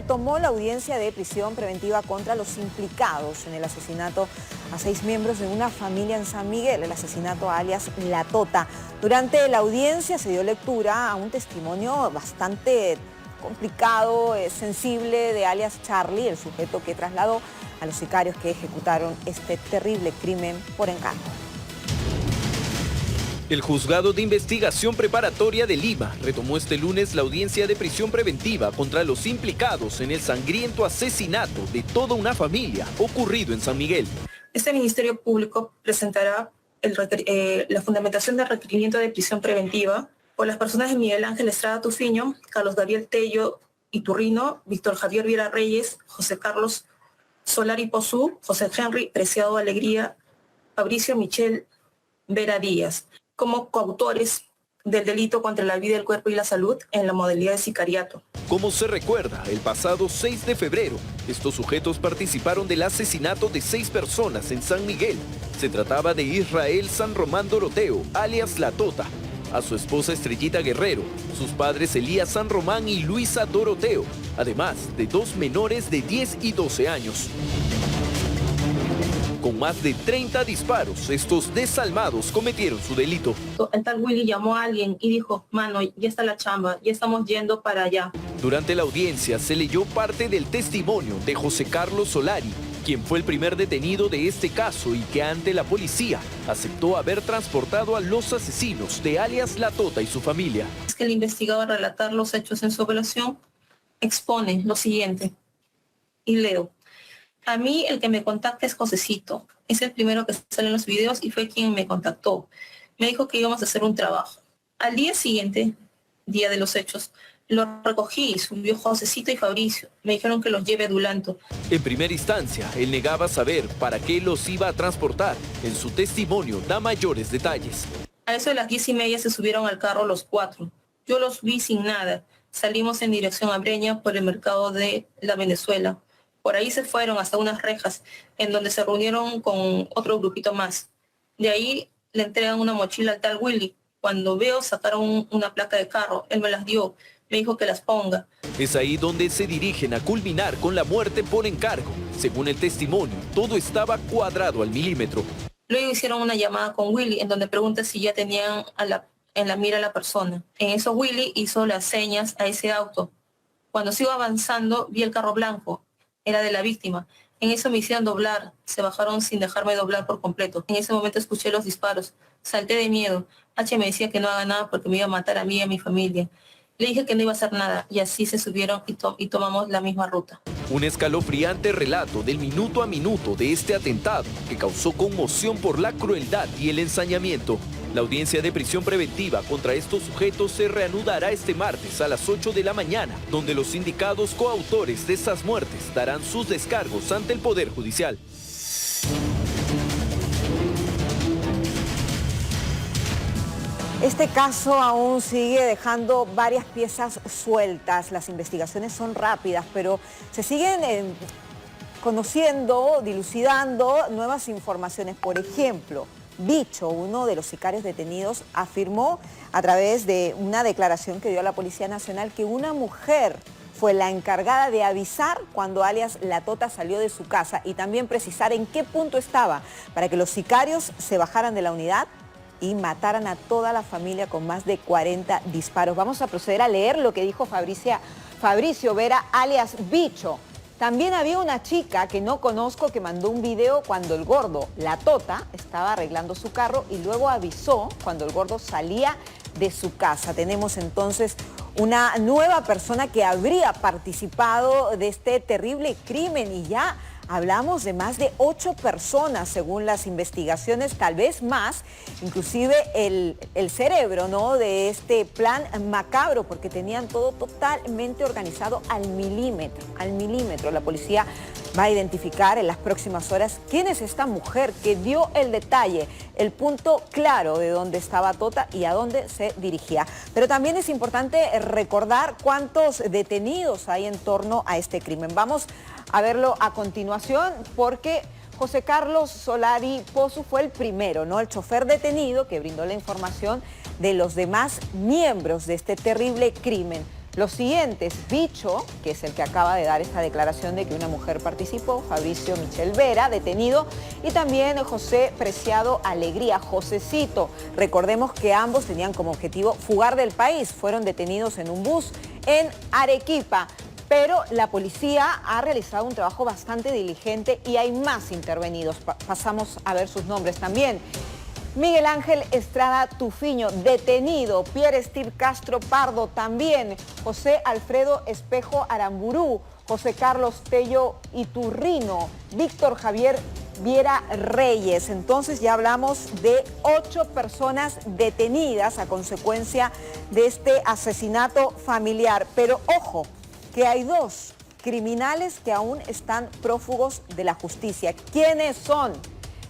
retomó la audiencia de prisión preventiva contra los implicados en el asesinato a 6 miembros de una familia en San Miguel, el asesinato alias La Tota. Durante la audiencia se dio lectura a un testimonio bastante complicado, sensible de alias Charlie, el sujeto que trasladó a los sicarios que ejecutaron este terrible crimen por encargo. El Juzgado de Investigación Preparatoria de Lima retomó este lunes la audiencia de prisión preventiva contra los implicados en el sangriento asesinato de toda una familia ocurrido en San Miguel. Este Ministerio Público presentará la fundamentación del requerimiento de prisión preventiva por las personas de Miguel Ángel Estrada Tufiño, Carlos Gabriel Tello Iturrino, Víctor Javier Viera Reyes, José Carlos Solari Pozú, José Henry Preciado Alegría, Fabricio Michel Vera Díaz, como coautores del delito contra la vida, el cuerpo y la salud en la modalidad de sicariato. Como se recuerda, el pasado 6 de febrero, estos sujetos participaron del asesinato de 6 personas en San Miguel. Se trataba de Israel San Román Doroteo, alias La Tota, a su esposa Estrellita Guerrero, sus padres Elías San Román y Luisa Doroteo, además de 2 menores de 10 y 12 años. Con más de 30 disparos, estos desalmados cometieron su delito. El tal Willy llamó a alguien y dijo: mano, ya está la chamba, ya estamos yendo para allá. Durante la audiencia se leyó parte del testimonio de José Carlos Solari, quien fue el primer detenido de este caso y que ante la policía aceptó haber transportado a los asesinos de alias La Tota y su familia. Es que el investigador, al relatar los hechos en su operación, expone lo siguiente, y leo: a mí el que me contacta es Josecito, es el primero que sale en los videos y fue quien me contactó. Me dijo que íbamos a hacer un trabajo. Al día siguiente, día de los hechos, lo recogí, subió Josecito y Fabricio. Me dijeron que los lleve a Dulanto. En primera instancia, él negaba saber para qué los iba a transportar. En su testimonio da mayores detalles. A eso de las 10:30 se subieron al carro los 4. Yo los vi sin nada. Salimos en dirección a Breña por el mercado de la Venezuela. Por ahí se fueron hasta unas rejas, en donde se reunieron con otro grupito más. De ahí le entregan una mochila al tal Willy. Cuando veo, sacaron una placa de carro. Él me las dio. Me dijo que las ponga. Es ahí donde se dirigen a culminar con la muerte por encargo. Según el testimonio, todo estaba cuadrado al milímetro. Luego hicieron una llamada con Willy, en donde pregunta si ya tenían en la mira a la persona. En eso Willy hizo las señas a ese auto. Cuando sigo avanzando, vi el carro blanco. Era de la víctima. En eso me hicieron doblar. Se bajaron sin dejarme doblar por completo. En ese momento escuché los disparos. Salté de miedo. H me decía que no haga nada porque me iba a matar a mí y a mi familia. Le dije que no iba a hacer nada y así se subieron y tomamos la misma ruta. Un escalofriante relato del minuto a minuto de este atentado que causó conmoción por la crueldad y el ensañamiento. La audiencia de prisión preventiva contra estos sujetos se reanudará este martes a las 8 de la mañana, donde los sindicados coautores de esas muertes darán sus descargos ante el Poder Judicial. Este caso aún sigue dejando varias piezas sueltas. Las investigaciones son rápidas, pero se siguen conociendo, dilucidando nuevas informaciones. Por ejemplo, Bicho, uno de los sicarios detenidos, afirmó a través de una declaración que dio a la Policía Nacional que una mujer fue la encargada de avisar cuando alias La Tota salió de su casa y también precisar en qué punto estaba para que los sicarios se bajaran de la unidad y mataran a toda la familia con más de 40 disparos. Vamos a proceder a leer lo que dijo Fabricio Vera, alias Bicho. También había una chica que no conozco que mandó un video cuando el gordo, La Tota, estaba arreglando su carro y luego avisó cuando el gordo salía de su casa. Tenemos entonces una nueva persona que habría participado de este terrible crimen y ya hablamos de más de 8 personas según las investigaciones, tal vez más, inclusive el cerebro, ¿no?, de este plan macabro, porque tenían todo totalmente organizado al milímetro. La policía va a identificar en las próximas horas quién es esta mujer que dio el detalle, el punto claro de dónde estaba Tota y a dónde se dirigía. Pero también es importante recordar cuántos detenidos hay en torno a este crimen. Vamos a verlo a continuación porque José Carlos Solari Pozú fue el primero, ¿no?, el chofer detenido que brindó la información de los demás miembros de este terrible crimen. Los siguientes, Bicho, que es el que acaba de dar esta declaración de que una mujer participó, Fabricio Michel Vera, detenido, y también José Preciado Alegría, Josecito. Recordemos que ambos tenían como objetivo fugar del país, fueron detenidos en un bus en Arequipa. Pero la policía ha realizado un trabajo bastante diligente y hay más intervenidos. Pasamos a ver sus nombres también. Miguel Ángel Estrada Tufiño, detenido. Pierre Steve Castro Pardo también. José Alfredo Espejo Aramburú. José Carlos Tello Iturrino. Víctor Javier Viera Reyes. Entonces ya hablamos de 8 personas detenidas a consecuencia de este asesinato familiar. Pero ojo, que hay 2 criminales que aún están prófugos de la justicia. ¿Quiénes son?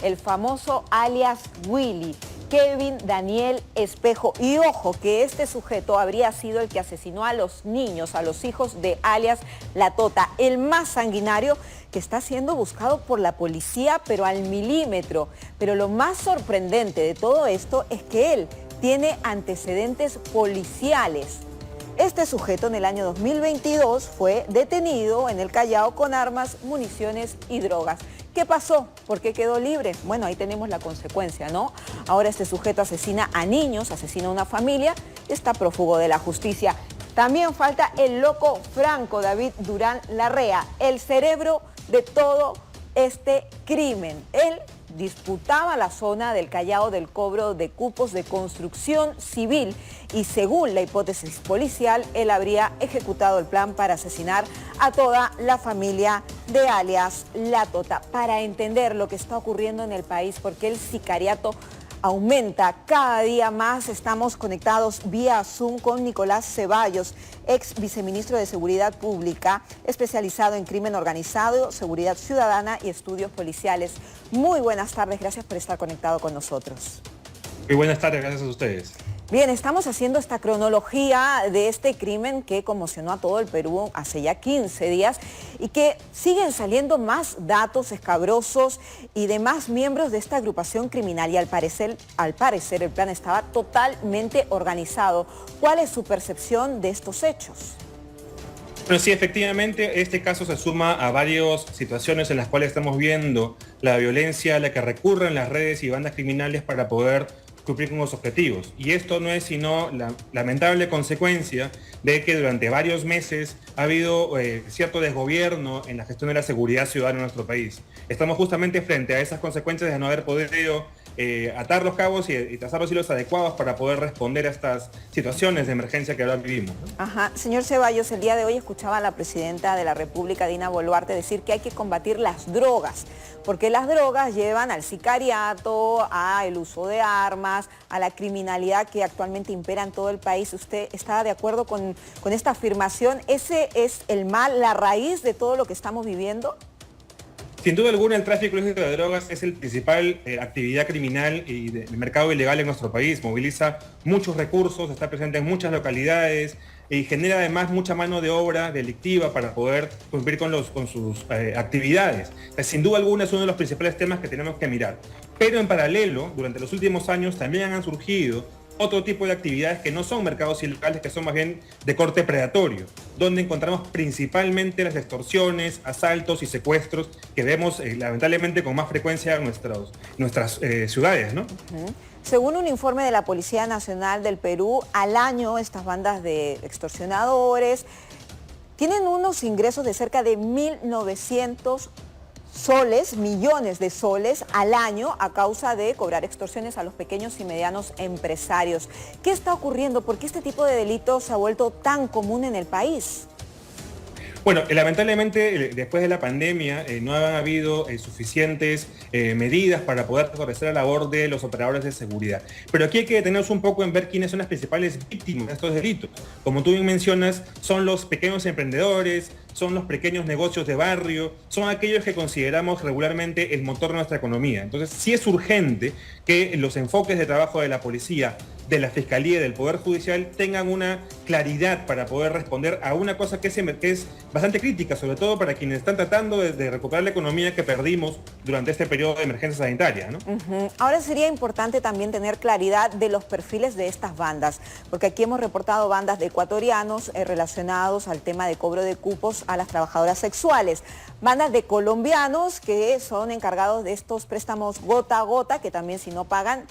El famoso alias Willy, Kevin Daniel Espejo. Y ojo, que este sujeto habría sido el que asesinó a los niños, a los hijos de alias La Tota, el más sanguinario que está siendo buscado por la policía, pero al milímetro. Pero lo más sorprendente de todo esto es que él tiene antecedentes policiales. Este sujeto en el año 2022 fue detenido en el Callao con armas, municiones y drogas. ¿Qué pasó? ¿Por qué quedó libre? Bueno, ahí tenemos la consecuencia, ¿no? Ahora este sujeto asesina a niños, asesina a una familia, está prófugo de la justicia. También falta el loco Franco David Durán Larrea, el cerebro de todo este crimen. Él disputaba la zona del Callao del cobro de cupos de construcción civil y según la hipótesis policial, él habría ejecutado el plan para asesinar a toda la familia de alias La Tota. Para entender lo que está ocurriendo en el país, porque el sicariato aumenta cada día más, estamos conectados vía Zoom con Nicolás Ceballos, ex viceministro de Seguridad Pública, especializado en crimen organizado, seguridad ciudadana y estudios policiales. Muy buenas tardes, gracias por estar conectado con nosotros. Muy buenas tardes, gracias a ustedes. Bien, estamos haciendo esta cronología de este crimen que conmocionó a todo el Perú hace ya 15 días y que siguen saliendo más datos escabrosos y de más miembros de esta agrupación criminal y al parecer el plan estaba totalmente organizado. ¿Cuál es su percepción de estos hechos? Bueno, sí, efectivamente, este caso se suma a varias situaciones en las cuales estamos viendo la violencia a la que recurren las redes y bandas criminales para poder cumplir con los objetivos. Y esto no es sino la lamentable consecuencia de que durante varios meses ha habido cierto desgobierno en la gestión de la seguridad ciudadana en nuestro país. Estamos justamente frente a esas consecuencias de no haber podido atar los cabos y trazar los hilos adecuados para poder responder a estas situaciones de emergencia que ahora vivimos, ¿no? Ajá. Señor Ceballos, el día de hoy escuchaba a la presidenta de la República, Dina Boluarte, decir que hay que combatir las drogas, porque las drogas llevan al sicariato, al uso de armas, a la criminalidad que actualmente impera en todo el país. ¿Usted está de acuerdo con esta afirmación? ¿Ese es el mal, la raíz de todo lo que estamos viviendo? Sin duda alguna, el tráfico ilícito de drogas es el principal actividad criminal y de mercado ilegal en nuestro país. Moviliza muchos recursos, está presente en muchas localidades y genera además mucha mano de obra delictiva para poder cumplir con sus actividades. Sin duda alguna es uno de los principales temas que tenemos que mirar. Pero en paralelo, durante los últimos años también han surgido otro tipo de actividades que no son mercados ilegales, que son más bien de corte predatorio, donde encontramos principalmente las extorsiones, asaltos y secuestros que vemos lamentablemente con más frecuencia en nuestras ciudades, ¿no? Según un informe de la Policía Nacional del Perú, al año estas bandas de extorsionadores tienen unos ingresos de cerca de 1.900 soles, millones de soles al año a causa de cobrar extorsiones a los pequeños y medianos empresarios. ¿Qué está ocurriendo? ¿Por qué este tipo de delitos se ha vuelto tan común en el país? Bueno, lamentablemente después de la pandemia no han habido suficientes medidas para poder favorecer la labor de los operadores de seguridad. Pero aquí hay que detenernos un poco en ver quiénes son las principales víctimas de estos delitos. Como tú bien mencionas, son los pequeños emprendedores, son los pequeños negocios de barrio, son aquellos que consideramos regularmente el motor de nuestra economía. Entonces sí es urgente que los enfoques de trabajo de la policía de la Fiscalía y del Poder Judicial tengan una claridad para poder responder a una cosa que es bastante crítica, sobre todo para quienes están tratando de recuperar la economía que perdimos durante este periodo de emergencia sanitaria, ¿no? Ahora sería importante también tener claridad de los perfiles de estas bandas, porque aquí hemos reportado bandas de ecuatorianos relacionados al tema de cobro de cupos a las trabajadoras sexuales, bandas de colombianos que son encargados de estos préstamos gota a gota, que también si no pagan,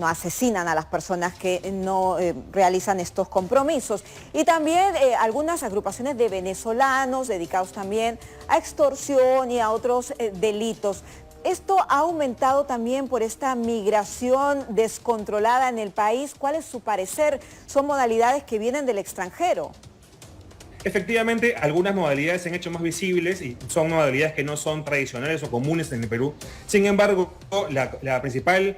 asesinan a las personas que no realizan estos compromisos. Y también algunas agrupaciones de venezolanos dedicados también a extorsión y a otros delitos. Esto ha aumentado también por esta migración descontrolada en el país. ¿Cuál es su parecer? Son modalidades que vienen del extranjero. Efectivamente, algunas modalidades se han hecho más visibles y son modalidades que no son tradicionales o comunes en el Perú. Sin embargo, la principal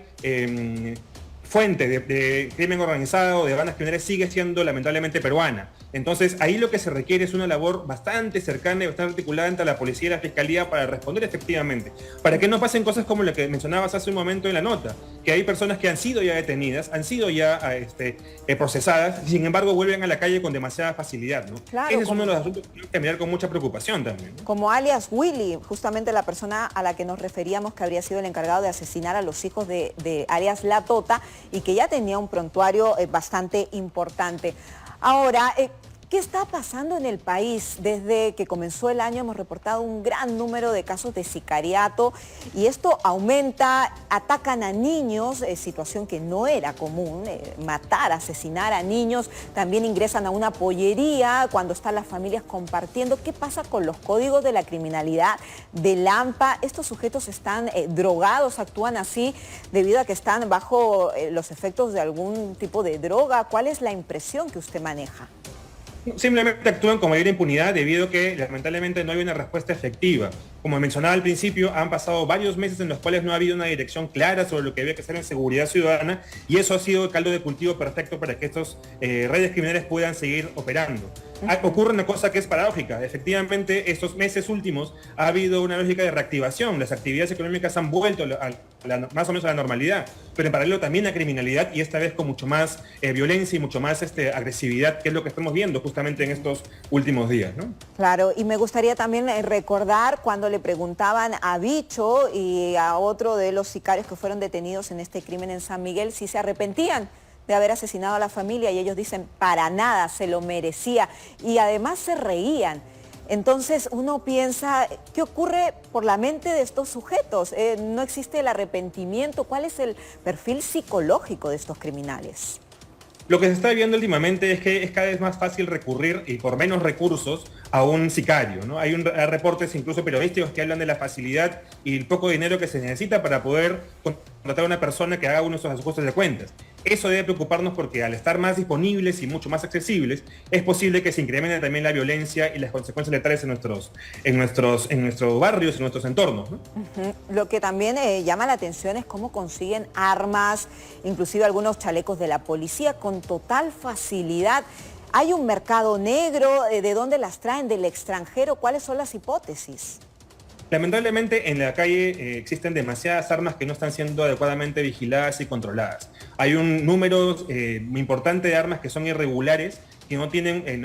fuente de crimen organizado, de bandas criminales, sigue siendo lamentablemente peruana. Entonces, ahí lo que se requiere es una labor bastante cercana y bastante articulada entre la policía y la fiscalía para responder efectivamente. Para que no pasen cosas como lo que mencionabas hace un momento en la nota, que hay personas que han sido ya detenidas, han sido ya procesadas, y sin embargo vuelven a la calle con demasiada facilidad, ¿no? Claro, ese es uno de los asuntos que tenemos que mirar con mucha preocupación también, ¿no? Como alias Willy, justamente la persona a la que nos referíamos que habría sido el encargado de asesinar a los hijos de alias La Tota y que ya tenía un prontuario bastante importante. Ahora, ¿qué está pasando en el país? Desde que comenzó el año hemos reportado un gran número de casos de sicariato y esto aumenta, atacan a niños, situación que no era común, matar, asesinar a niños, también ingresan a una pollería cuando están las familias compartiendo. ¿Qué pasa con los códigos de la criminalidad del AMPA? Estos sujetos están drogados, actúan así debido a que están bajo los efectos de algún tipo de droga. ¿Cuál es la impresión que usted maneja? Simplemente actúan con mayor impunidad debido a que lamentablemente no hay una respuesta efectiva. Como mencionaba al principio, han pasado varios meses en los cuales no ha habido una dirección clara sobre lo que había que hacer en seguridad ciudadana y eso ha sido el caldo de cultivo perfecto para que estos redes criminales puedan seguir operando. Ocurre una cosa que es paradójica. Efectivamente, estos meses últimos ha habido una lógica de reactivación. Las actividades económicas han vuelto más o menos a la normalidad, pero en paralelo también la criminalidad y esta vez con mucho más violencia y mucho más agresividad, que es lo que estamos viendo justamente en estos últimos días, ¿no? Claro, y me gustaría también recordar cuando le preguntaban a Bicho y a otro de los sicarios que fueron detenidos en este crimen en San Miguel si se arrepentían de haber asesinado a la familia y ellos dicen para nada, se lo merecía y además se reían. Entonces uno piensa, ¿qué ocurre por la mente de estos sujetos? No existe el arrepentimiento. ¿Cuál es el perfil psicológico de estos criminales? Lo que se está viendo últimamente es que es cada vez más fácil recurrir y por menos recursos a un sicario, ¿no? Hay reportes incluso periodísticos que hablan de la facilidad y el poco dinero que se necesita para poder contratar a una persona que haga uno de esos ajustes de cuentas. Eso debe preocuparnos porque al estar más disponibles y mucho más accesibles, es posible que se incremente también la violencia y las consecuencias letales en nuestros barrios, en nuestros entornos, ¿no? Lo que también llama la atención es cómo consiguen armas, inclusive algunos chalecos de la policía con total facilidad. ¿Hay un mercado negro? ¿De dónde las traen? ¿Del extranjero? ¿Cuáles son las hipótesis? Lamentablemente en la calle existen demasiadas armas que no están siendo adecuadamente vigiladas y controladas. Hay un número importante de armas que son irregulares, que no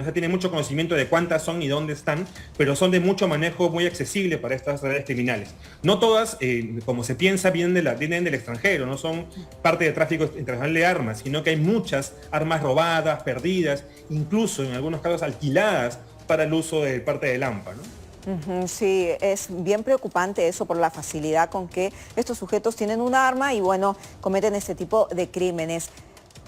se tiene mucho conocimiento de cuántas son y dónde están, pero son de mucho manejo, muy accesible para estas redes criminales. No todas, como se piensa, vienen del extranjero, no son parte de tráfico internacional de armas, sino que hay muchas armas robadas, perdidas, incluso en algunos casos alquiladas para el uso de parte del AMPA, ¿no? Sí, es bien preocupante eso por la facilidad con que estos sujetos tienen un arma y bueno, cometen este tipo de crímenes.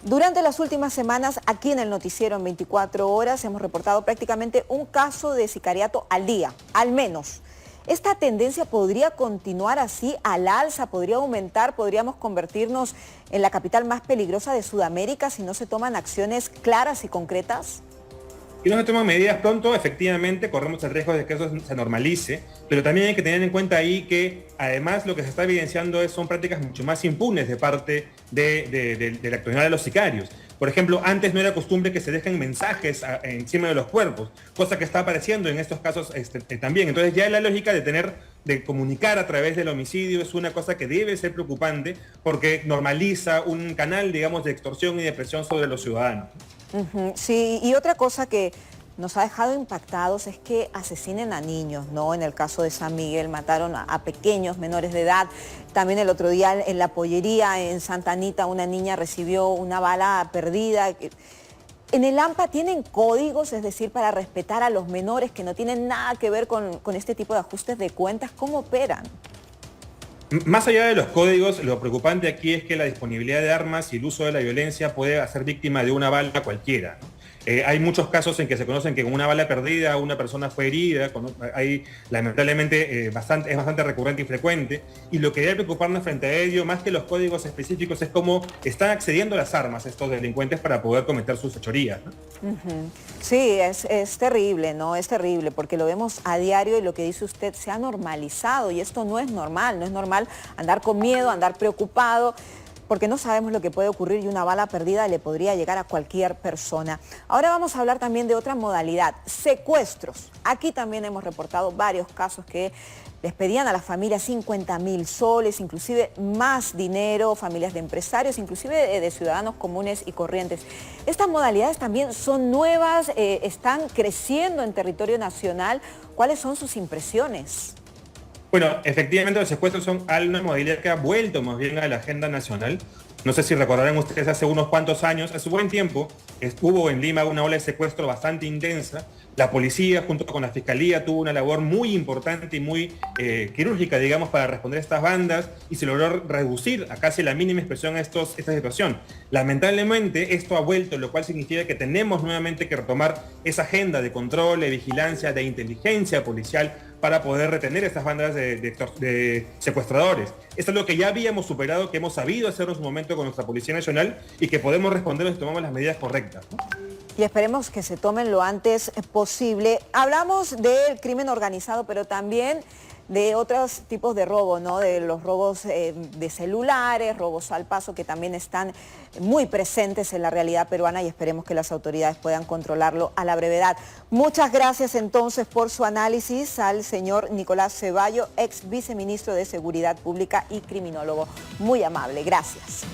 Durante las últimas semanas, aquí en el noticiero en 24 horas, hemos reportado prácticamente un caso de sicariato al día, al menos. ¿Esta tendencia podría continuar así al alza? ¿Podría aumentar? ¿Podríamos convertirnos en la capital más peligrosa de Sudamérica si no se toman acciones claras y concretas? Si no se toman medidas pronto, efectivamente corremos el riesgo de que eso se normalice, pero también hay que tener en cuenta ahí que además lo que se está evidenciando son prácticas mucho más impunes de parte del accionar de los sicarios. Por ejemplo, antes no era costumbre que se dejen mensajes encima de los cuerpos, cosa que está apareciendo en estos casos también. Entonces ya es la lógica de tener de comunicar a través del homicidio es una cosa que debe ser preocupante porque normaliza un canal, digamos, de extorsión y de presión sobre los ciudadanos. Sí, y otra cosa que nos ha dejado impactados es que asesinen a niños, ¿no? En el caso de San Miguel mataron a pequeños menores de edad. También el otro día en la pollería en Santa Anita una niña recibió una bala perdida. En el AMPA tienen códigos, es decir, para respetar a los menores que no tienen nada que ver con este tipo de ajustes de cuentas. ¿Cómo operan? Más allá de los códigos, lo preocupante aquí es que la disponibilidad de armas y el uso de la violencia puede hacer víctima de una bala cualquiera. Hay muchos casos en que se conocen que con una bala perdida una persona fue herida, hay lamentablemente es bastante recurrente y frecuente, y lo que debe preocuparnos frente a ello, más que los códigos específicos, es cómo están accediendo a las armas estos delincuentes para poder cometer sus fechorías, ¿no? Sí, es terrible, ¿no? Es terrible porque lo vemos a diario y lo que dice usted se ha normalizado y esto no es normal andar con miedo, andar preocupado, porque no sabemos lo que puede ocurrir y una bala perdida le podría llegar a cualquier persona. Ahora vamos a hablar también de otra modalidad, secuestros. Aquí también hemos reportado varios casos que les pedían a las familias 50.000 soles, inclusive más dinero, familias de empresarios, inclusive de ciudadanos comunes y corrientes. Estas modalidades también son nuevas, están creciendo en territorio nacional. ¿Cuáles son sus impresiones? Bueno, efectivamente los secuestros son una modalidad que ha vuelto más bien a la agenda nacional. No sé si recordarán ustedes hace unos cuantos años, hace buen tiempo, estuvo en Lima una ola de secuestro bastante intensa. La policía junto con la fiscalía tuvo una labor muy importante y muy quirúrgica, digamos, para responder a estas bandas y se logró reducir a casi la mínima expresión esta situación. Lamentablemente esto ha vuelto, lo cual significa que tenemos nuevamente que retomar esa agenda de control, de vigilancia, de inteligencia policial para poder retener estas bandas de secuestradores. Esto es lo que ya habíamos superado, que hemos sabido hacer en su momento con nuestra Policía Nacional y que podemos responder si tomamos las medidas correctas, ¿no? Y esperemos que se tomen lo antes posible. Hablamos del crimen organizado, pero también de otros tipos de robo, ¿no? De los robos de celulares, robos al paso, que también están muy presentes en la realidad peruana y esperemos que las autoridades puedan controlarlo a la brevedad. Muchas gracias entonces por su análisis al señor Nicolás Ceballo, ex viceministro de Seguridad Pública y criminólogo. Muy amable, gracias.